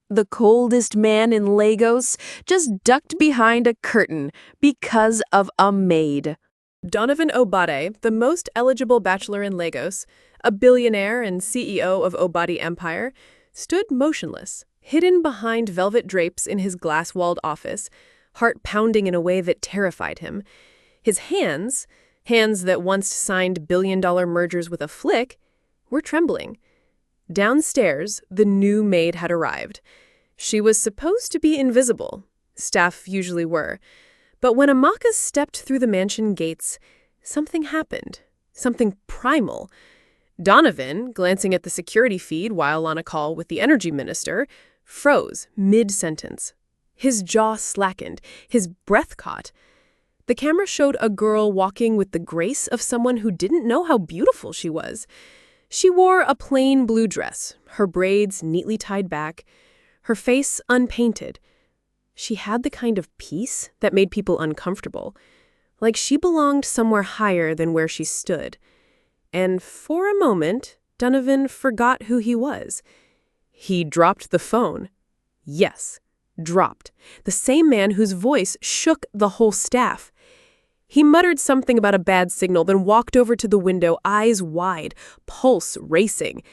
The coldest man in Lagos just ducked behind a curtain because of a maid. Donovan Obade, the most eligible bachelor in Lagos, a billionaire and CEO of Obade Empire, stood motionless, hidden behind velvet drapes in his glass-walled office, heart pounding in a way that terrified him. His hands that once signed billion-dollar mergers with a flick, were trembling. Downstairs, the new maid had arrived. She was supposed to be invisible. Staff usually were. But when Amaka stepped through the mansion gates, something happened. Something primal. Donovan, glancing at the security feed while on a call with the energy minister, froze mid-sentence. His jaw slackened, his breath caught. The camera showed a girl walking with the grace of someone who didn't know how beautiful she was. She wore a plain blue dress, her braids neatly tied back, her face unpainted. She had the kind of peace that made people uncomfortable, like she belonged somewhere higher than where she stood. And for a moment, Donovan forgot who he was. He dropped the phone. Yes, dropped. The same man whose voice shook the whole staff. He muttered something about a bad signal, then walked over to the window, eyes wide, pulse racing.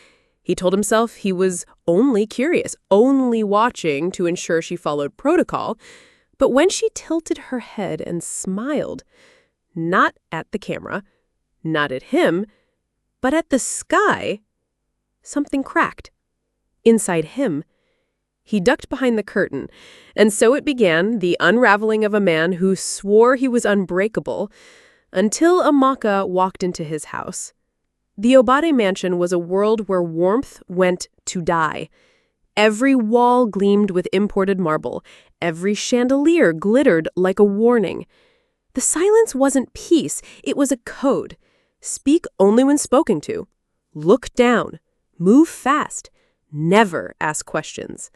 He told himself he was only curious, only watching to ensure she followed protocol. But when she tilted her head and smiled, not at the camera, not at him, but at the sky, something cracked. Inside him, he ducked behind the curtain, and so it began, the unraveling of a man who swore he was unbreakable, until Amaka walked into his house. The Obade mansion was a world where warmth went to die. Every wall gleamed with imported marble. Every chandelier glittered like a warning. The silence wasn't peace, it was a code. Speak only when spoken to. Look down. Move fast. Never ask questions.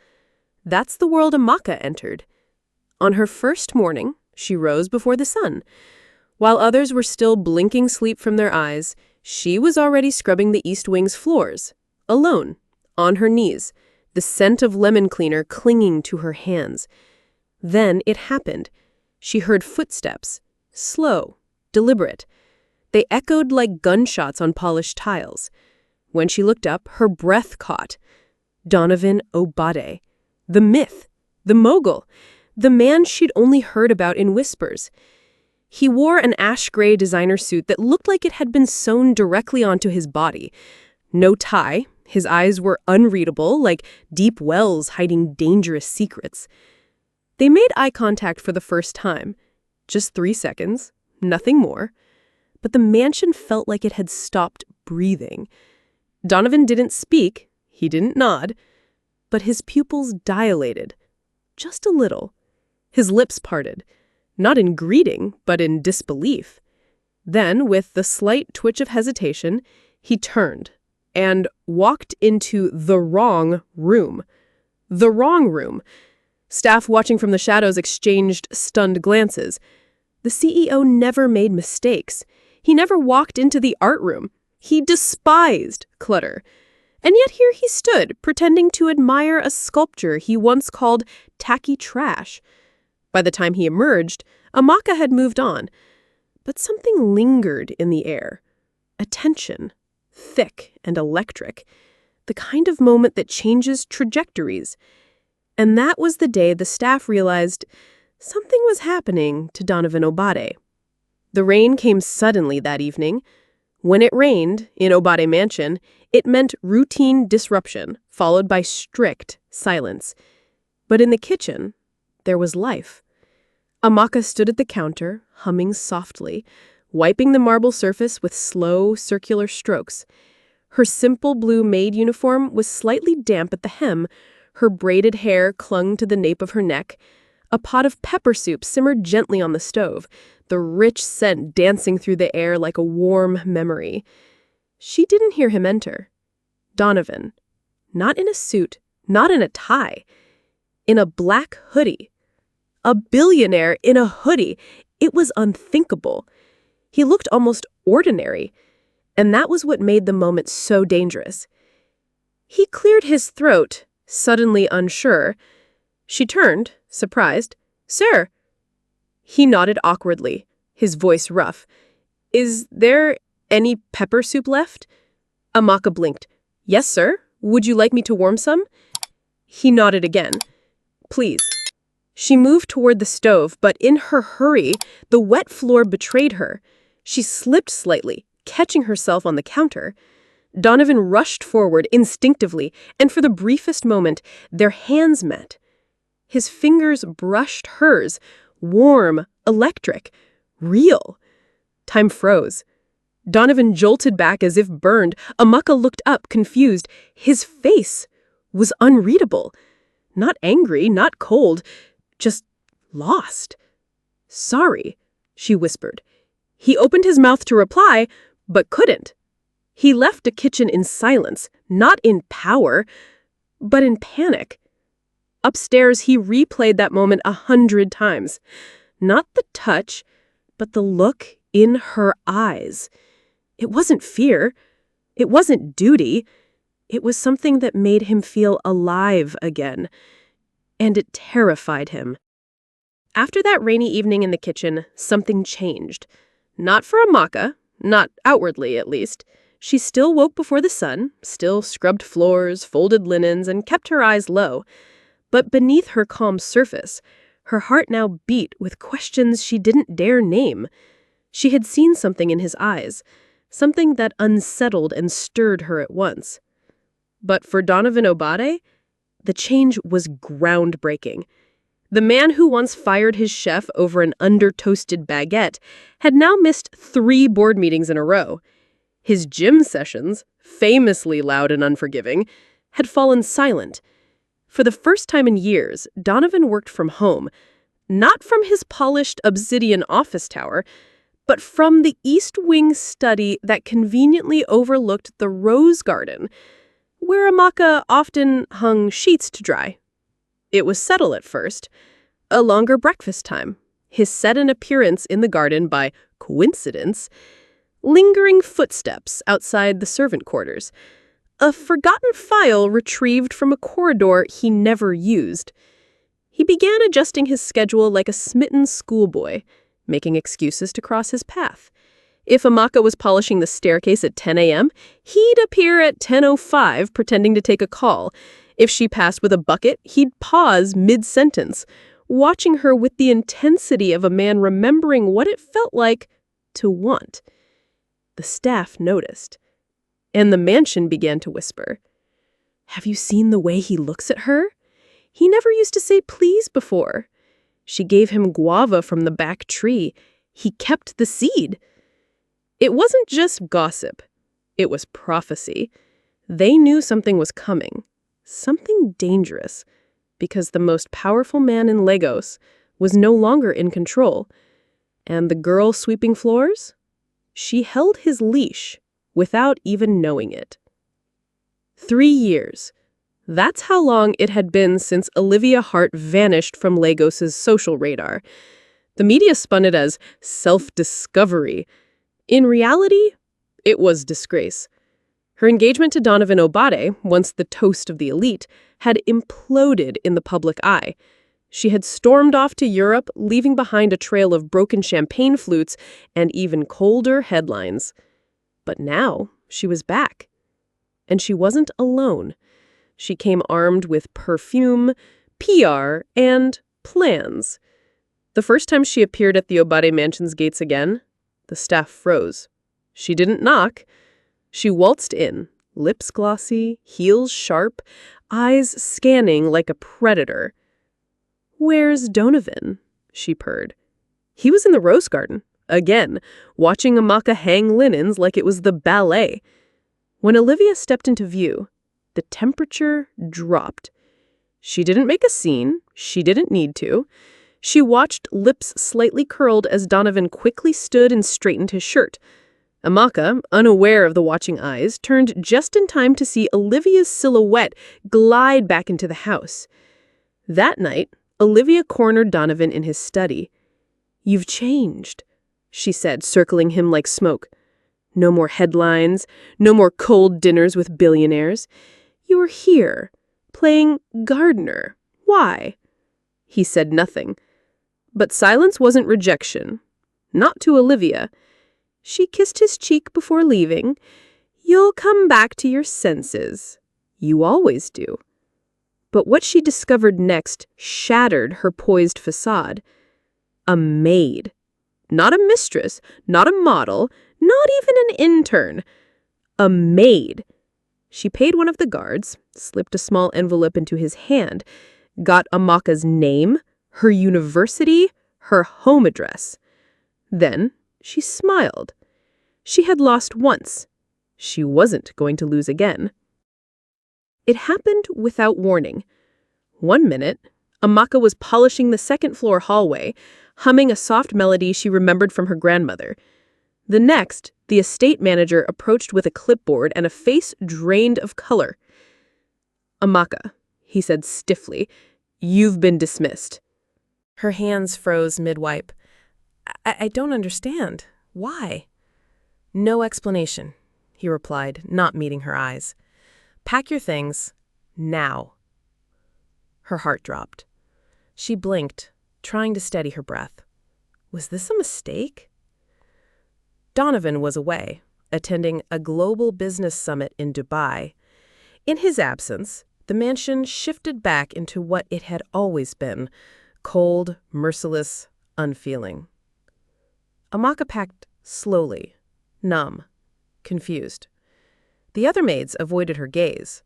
That's the world Amaka entered. On her first morning, she rose before the sun. While others were still blinking sleep from their eyes, she was already scrubbing the East Wing's floors, alone, on her knees, the scent of lemon cleaner clinging to her hands. Then it happened. She heard footsteps, slow, deliberate. They echoed like gunshots on polished tiles. When she looked up, her breath caught. Donovan Obade. The myth, the mogul, the man she'd only heard about in whispers. He wore an ash-gray designer suit that looked like it had been sewn directly onto his body. No tie, his eyes were unreadable, like deep wells hiding dangerous secrets. They made eye contact for the first time. Just 3 seconds, nothing more. But the mansion felt like it had stopped breathing. Donovan didn't speak, he didn't nod, but his pupils dilated, just a little. His lips parted, not in greeting, but in disbelief. Then, with the slight twitch of hesitation, he turned and walked into the wrong room. The wrong room. Staff watching from the shadows exchanged stunned glances. The CEO never made mistakes. He never walked into the art room. He despised clutter. And yet here he stood, pretending to admire a sculpture he once called tacky trash. By the time he emerged, Amaka had moved on. But something lingered in the air. A tension, thick and electric. The kind of moment that changes trajectories. And that was the day the staff realized something was happening to Donovan Obade. The rain came suddenly that evening. When it rained in Obade Mansion, it meant routine disruption, followed by strict silence. But in the kitchen, there was life. Amaka stood at the counter, humming softly, wiping the marble surface with slow, circular strokes. Her simple blue maid uniform was slightly damp at the hem, her braided hair clung to the nape of her neck. A pot of pepper soup simmered gently on the stove, the rich scent dancing through the air like a warm memory. She didn't hear him enter. Donovan. Not in a suit, not in a tie. In a black hoodie. A billionaire in a hoodie. It was unthinkable. He looked almost ordinary. And that was what made the moment so dangerous. He cleared his throat Suddenly unsure, she turned, surprised. "Sir." He nodded awkwardly, his voice rough. "Is there any pepper soup left?" Amaka blinked. "Yes, sir. Would you like me to warm some?" He nodded again. "Please." She moved toward the stove, but in her hurry, the wet floor betrayed her. She slipped slightly, catching herself on the counter. Donovan rushed forward instinctively, and for the briefest moment, their hands met. His fingers brushed hers, warm, electric, real. Time froze. Donovan jolted back as if burned. Amaka looked up, confused. His face was unreadable. Not angry, not cold, just lost. "Sorry," she whispered. He opened his mouth to reply, but couldn't. He left the kitchen in silence, not in power, but in panic. Upstairs, he replayed that moment 100 times. Not the touch, but the look in her eyes. It wasn't fear. It wasn't duty. It was something that made him feel alive again. And it terrified him. After that rainy evening in the kitchen, something changed. Not for Amaka, not outwardly at least. She still woke before the sun, still scrubbed floors, folded linens, and kept her eyes low. But beneath her calm surface, her heart now beat with questions she didn't dare name. She had seen something in his eyes, something that unsettled and stirred her at once. But for Donovan Obade, the change was groundbreaking. The man who once fired his chef over an under-toasted baguette had now missed 3 board meetings in a row. His gym sessions, famously loud and unforgiving, had fallen silent. For the first time in years, Donovan worked from home, not from his polished obsidian office tower, but from the East Wing study that conveniently overlooked the rose garden, where Amaka often hung sheets to dry. It was subtle at first. A longer breakfast time, his sudden appearance in the garden by coincidence, lingering footsteps outside the servant quarters, a forgotten file retrieved from a corridor he never used. He began adjusting his schedule like a smitten schoolboy, making excuses to cross his path. If Amaka was polishing the staircase at 10 a.m., he'd appear at 10:05 pretending to take a call. If she passed with a bucket, he'd pause mid-sentence, watching her with the intensity of a man remembering what it felt like to want. The staff noticed, and the mansion began to whisper. "Have you seen the way he looks at her? He never used to say please before. She gave him guava from the back tree. He kept the seed." It wasn't just gossip. It was prophecy. They knew something was coming. Something dangerous, because the most powerful man in Lagos was no longer in control. And the girl sweeping floors? She held his leash without even knowing it. 3 years. That's how long it had been since Olivia Hart vanished from Lagos's social radar. The media spun it as self-discovery. In reality, it was disgrace. Her engagement to Donovan Obade, once the toast of the elite, had imploded in the public eye. She had stormed off to Europe, leaving behind a trail of broken champagne flutes and even colder headlines. But now she was back. And she wasn't alone. She came armed with perfume, PR, and plans. The first time she appeared at the Obade mansion's gates again, the staff froze. She didn't knock. She waltzed in, lips glossy, heels sharp, eyes scanning like a predator. "Where's Donovan?" she purred. He was in the rose garden, again, watching Amaka hang linens like it was the ballet. When Olivia stepped into view, the temperature dropped. She didn't make a scene. She didn't need to. She watched, lips slightly curled, as Donovan quickly stood and straightened his shirt. Amaka, unaware of the watching eyes, turned just in time to see Olivia's silhouette glide back into the house. That night, Olivia cornered Donovan in his study. "You've changed," she said, circling him like smoke. "No more headlines, no more cold dinners with billionaires. You're here, playing gardener. Why?" He said nothing. But silence wasn't rejection. Not to Olivia. She kissed his cheek before leaving. "You'll come back to your senses. You always do." But what she discovered next shattered her poised facade. A maid. Not a mistress, not a model, not even an intern. A maid. She paid one of the guards, slipped a small envelope into his hand, got Amaka's name, her university, her home address. Then she smiled. She had lost once. She wasn't going to lose again. It happened without warning. One minute, Amaka was polishing the second-floor hallway, humming a soft melody she remembered from her grandmother. The next, the estate manager approached with a clipboard and a face drained of color. "Amaka," he said stiffly, "you've been dismissed." Her hands froze mid-wipe. I don't understand. Why?" "No explanation," he replied, not meeting her eyes. "Pack your things. Now." Her heart dropped. She blinked, trying to steady her breath. Was this a mistake? Donovan was away, attending a global business summit in Dubai. In his absence, the mansion shifted back into what it had always been, cold, merciless, unfeeling. Amaka packed slowly, numb, confused. The other maids avoided her gaze.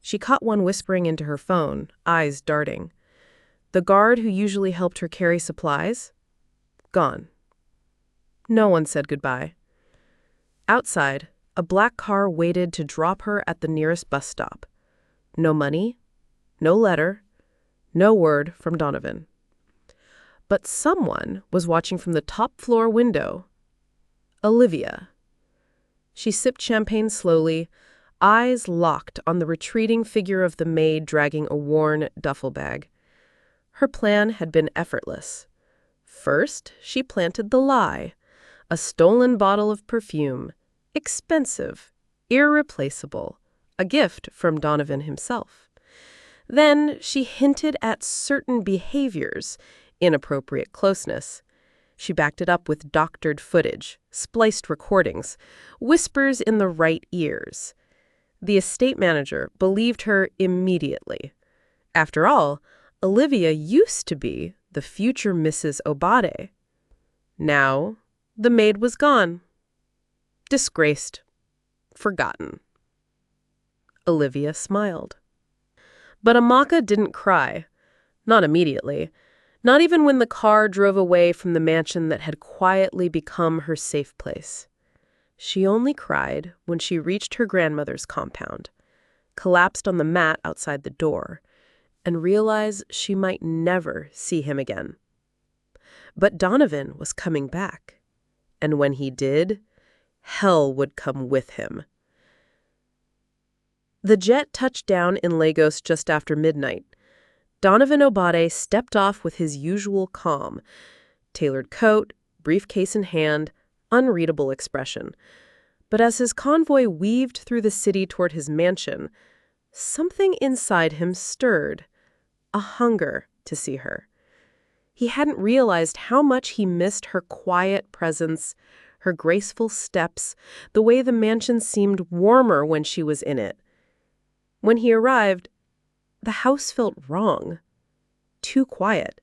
She caught one whispering into her phone, eyes darting. The guard who usually helped her carry supplies? Gone. No one said goodbye. Outside, a black car waited to drop her at the nearest bus stop. No money, no letter, no word from Donovan. But someone was watching from the top-floor window. Olivia. She sipped champagne slowly, eyes locked on the retreating figure of the maid dragging a worn duffel bag. Her plan had been effortless. First, she planted the lie. A stolen bottle of perfume. Expensive. Irreplaceable. A gift from Donovan himself. Then she hinted at certain behaviors, inappropriate closeness. She backed it up with doctored footage, spliced recordings, whispers in the right ears. The estate manager believed her immediately. After all, Olivia used to be the future Mrs. Obade. Now, the maid was gone. Disgraced. Forgotten. Olivia smiled. But Amaka didn't cry. Not immediately. Not even when the car drove away from the mansion that had quietly become her safe place. She only cried when she reached her grandmother's compound, collapsed on the mat outside the door, and realized she might never see him again. But Donovan was coming back, and when he did, hell would come with him. The jet touched down in Lagos just after midnight. Donovan Obade stepped off with his usual calm, tailored coat, briefcase in hand, unreadable expression. But as his convoy weaved through the city toward his mansion, something inside him stirred, a hunger to see her. He hadn't realized how much he missed her quiet presence, her graceful steps, the way the mansion seemed warmer when she was in it. When he arrived, the house felt wrong, too quiet.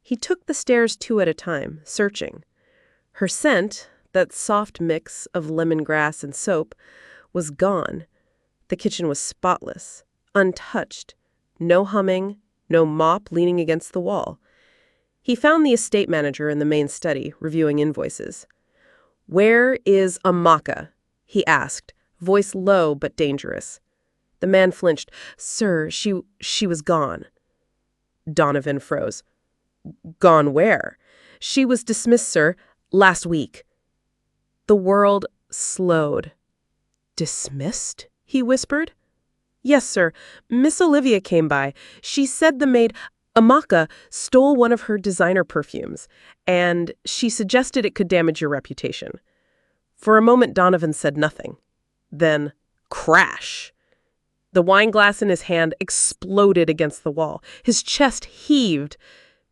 He took the stairs 2 at a time, searching. Her scent, that soft mix of lemongrass and soap, was gone. The kitchen was spotless, untouched, no humming, no mop leaning against the wall. He found the estate manager in the main study, reviewing invoices. "Where is Amaka?" he asked, voice low but dangerous. The man flinched. "Sir, she was gone." Donovan froze. "Gone where?" "She was dismissed, sir, last week." The world slowed. "Dismissed?" he whispered. "Yes, sir. Miss Olivia came by. She said the maid, Amaka, stole one of her designer perfumes, and she suggested it could damage your reputation." For a moment, Donovan said nothing. Then, crash! The wine glass in his hand exploded against the wall. His chest heaved.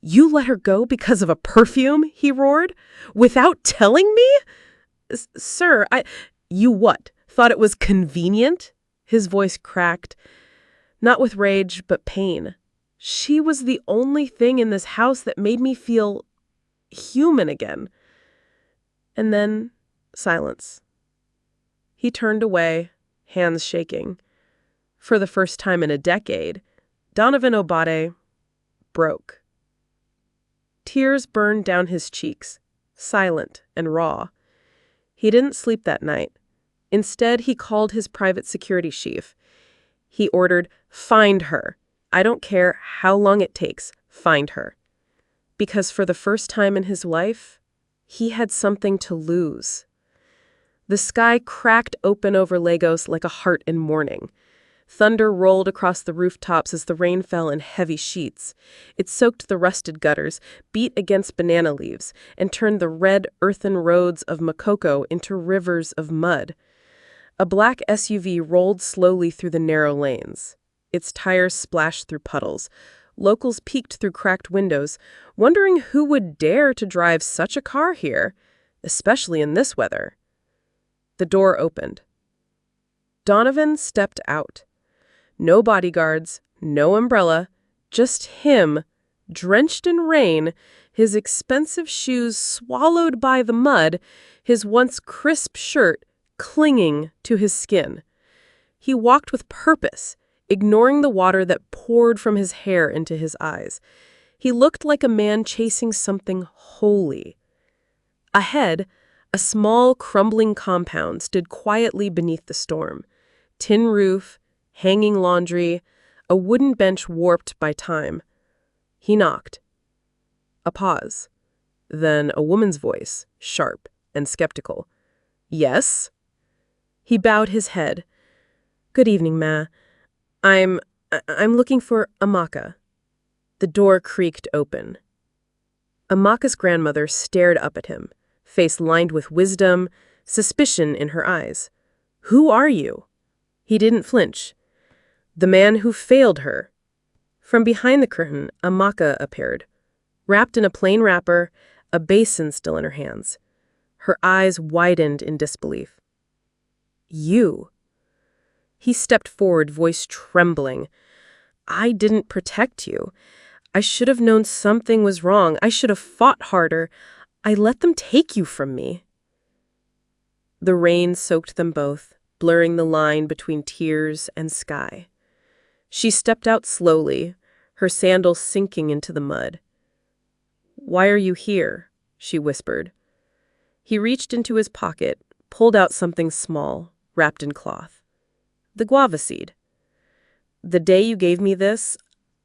"You let her go because of a perfume?" he roared. "Without telling me?" "Sir, You what? Thought it was convenient?" His voice cracked, not with rage, but pain. "She was the only thing in this house that made me feel human again." And then silence. He turned away, hands shaking. For the first time in a decade, Donovan Obade broke. Tears burned down his cheeks, silent and raw. He didn't sleep that night. Instead, he called his private security chief. He ordered, "Find her. I don't care how long it takes. Find her." Because for the first time in his life, he had something to lose. The sky cracked open over Lagos like a heart in mourning. Thunder rolled across the rooftops as the rain fell in heavy sheets. It soaked the rusted gutters, beat against banana leaves, and turned the red earthen roads of Makoko into rivers of mud. A black SUV rolled slowly through the narrow lanes. Its tires splashed through puddles. Locals peeked through cracked windows, wondering who would dare to drive such a car here, especially in this weather. The door opened. Donovan stepped out. No bodyguards, no umbrella, just him, drenched in rain, his expensive shoes swallowed by the mud, his once crisp shirt clinging to his skin. He walked with purpose, ignoring the water that poured from his hair into his eyes. He looked like a man chasing something holy. Ahead, a small, crumbling compound stood quietly beneath the storm. Tin roof, hanging laundry, a wooden bench warped by time. He knocked. A pause. Then a woman's voice, sharp and skeptical. "Yes?" He bowed his head. "Good evening, ma. I'm looking for Amaka." The door creaked open. Amaka's grandmother stared up at him, face lined with wisdom, suspicion in her eyes. "Who are you?" He didn't flinch. "The man who failed her." From behind the curtain, Amaka appeared, wrapped in a plain wrapper, a basin still in her hands. Her eyes widened in disbelief. "You?" He stepped forward, voice trembling. "I didn't protect you. I should have known something was wrong. I should have fought harder. I let them take you from me." The rain soaked them both, blurring the line between tears and sky. She stepped out slowly, her sandals sinking into the mud. "Why are you here?" she whispered. He reached into his pocket, pulled out something small, wrapped in cloth. "The guava seed. The day you gave me this,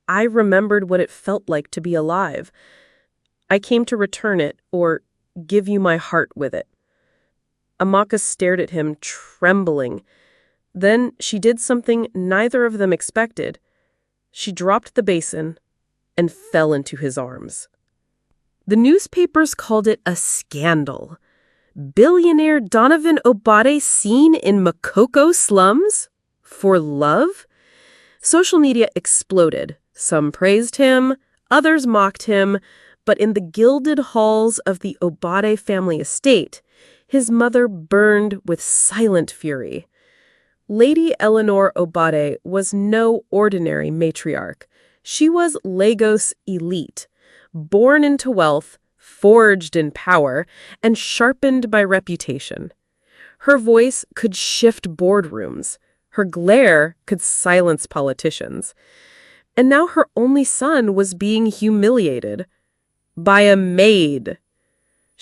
I remembered what it felt like to be alive. I came to return it, or give you my heart with it." Amaka stared at him, trembling. Then she did something neither of them expected. She dropped the basin and fell into his arms. The newspapers called it a scandal. Billionaire Donovan Obade seen in Makoko slums? For love? Social media exploded. Some praised him, others mocked him, but in the gilded halls of the Obade family estate, his mother burned with silent fury. Lady Eleanor Obade was no ordinary matriarch. She was Lagos elite, born into wealth, forged in power, and sharpened by reputation. Her voice could shift boardrooms. Her glare could silence politicians. And now her only son was being humiliated by a maid.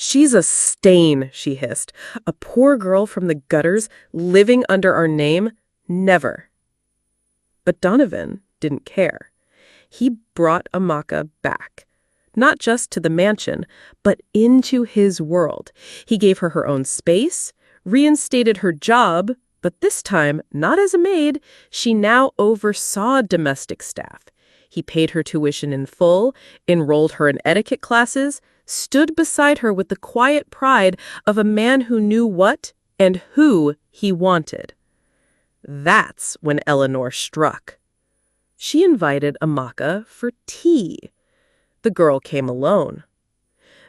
"She's a stain," she hissed. "A poor girl from the gutters living under our name? Never." But Donovan didn't care. He brought Amaka back. Not just to the mansion, but into his world. He gave her her own space, reinstated her job, but this time, not as a maid, she now oversaw domestic staff. He paid her tuition in full, enrolled her in etiquette classes, stood beside her with the quiet pride of a man who knew what and who he wanted. That's when Eleanor struck. She invited Amaka for tea. The girl came alone.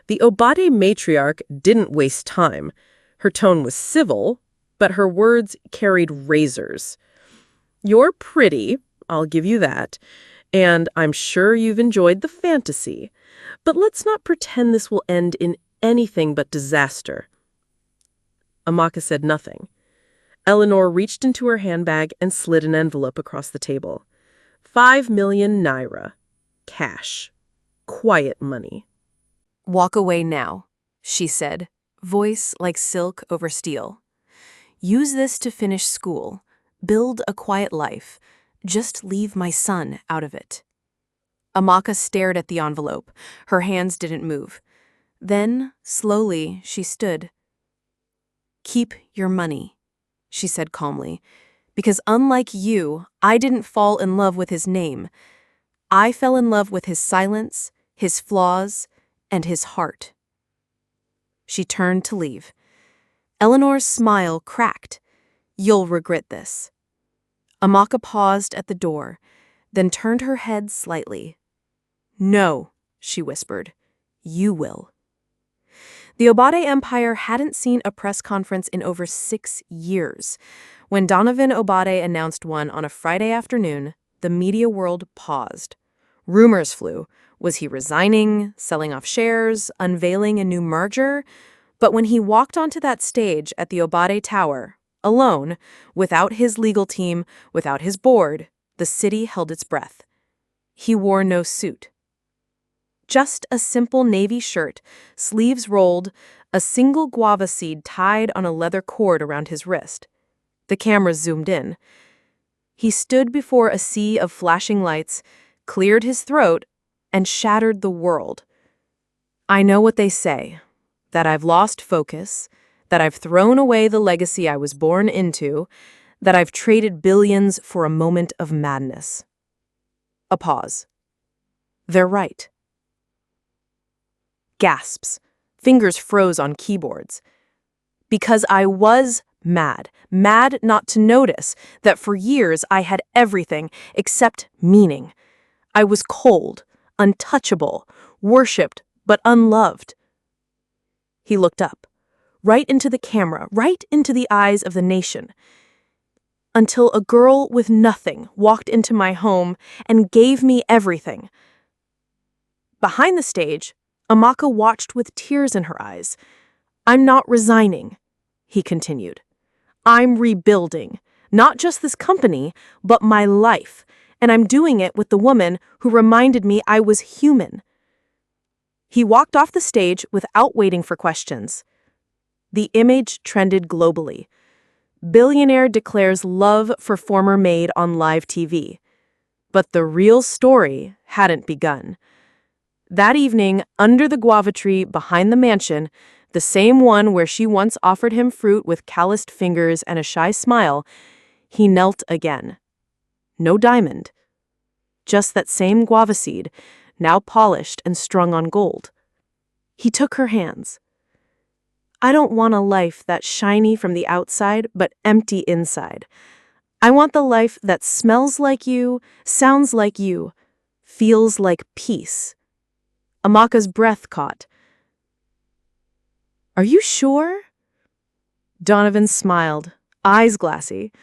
The Obade matriarch didn't waste time. Her tone was civil, but her words carried razors. "You're pretty, I'll give you that, and I'm sure you've enjoyed the fantasy, but let's not pretend this will end in anything but disaster." Amaka said nothing. Eleanor reached into her handbag and slid an envelope across the table. 5 million naira. Cash. Quiet money. "Walk away now," she said, voice like silk over steel. "Use this to finish school. Build a quiet life. Just leave my son out of it." Amaka stared at the envelope. Her hands didn't move. Then, slowly, she stood. "Keep your money," she said calmly, "because unlike you, I didn't fall in love with his name. I fell in love with his silence, his flaws, and his heart." She turned to leave. Eleanor's smile cracked. "You'll regret this." Amaka paused at the door, then turned her head slightly. "No," she whispered, "you will." The Obade Empire hadn't seen a press conference in over 6 years. When Donovan Obade announced one on a Friday afternoon, the media world paused. Rumors flew. Was he resigning, selling off shares, unveiling a new merger? But when he walked onto that stage at the Obade Tower, alone, without his legal team, without his board, the city held its breath. He wore no suit. Just a simple navy shirt, sleeves rolled, a single guava seed tied on a leather cord around his wrist. The camera zoomed in. He stood before a sea of flashing lights, cleared his throat, and shattered the world. "I know what they say, that I've lost focus, that I've thrown away the legacy I was born into, that I've traded billions for a moment of madness." A pause. "They're right." Gasps. Fingers froze on keyboards. "Because I was mad not to notice that for years I had everything except meaning. I was cold, untouchable, worshipped, but unloved." He looked up, right into the camera, right into the eyes of the nation. "Until a girl with nothing walked into my home and gave me everything." Behind the stage, Amaka watched with tears in her eyes. "I'm not resigning," he continued. "I'm rebuilding, not just this company, but my life, and I'm doing it with the woman who reminded me I was human." He walked off the stage without waiting for questions. The image trended globally. Billionaire declares love for former maid on live TV. But the real story hadn't begun. That evening, under the guava tree behind the mansion, the same one where she once offered him fruit with calloused fingers and a shy smile, he knelt again. No diamond. Just that same guava seed, now polished and strung on gold. He took her hands. "I don't want a life that's shiny from the outside, but empty inside. I want the life that smells like you, sounds like you, feels like peace." Amaka's breath caught. "Are you sure?" Donovan smiled, eyes glassy.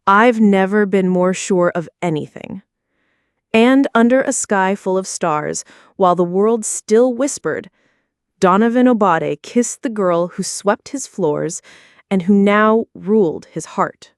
"I've never been more sure of anything." And under a sky full of stars, while the world still whispered, Donovan Obade kissed the girl who swept his floors and who now ruled his heart.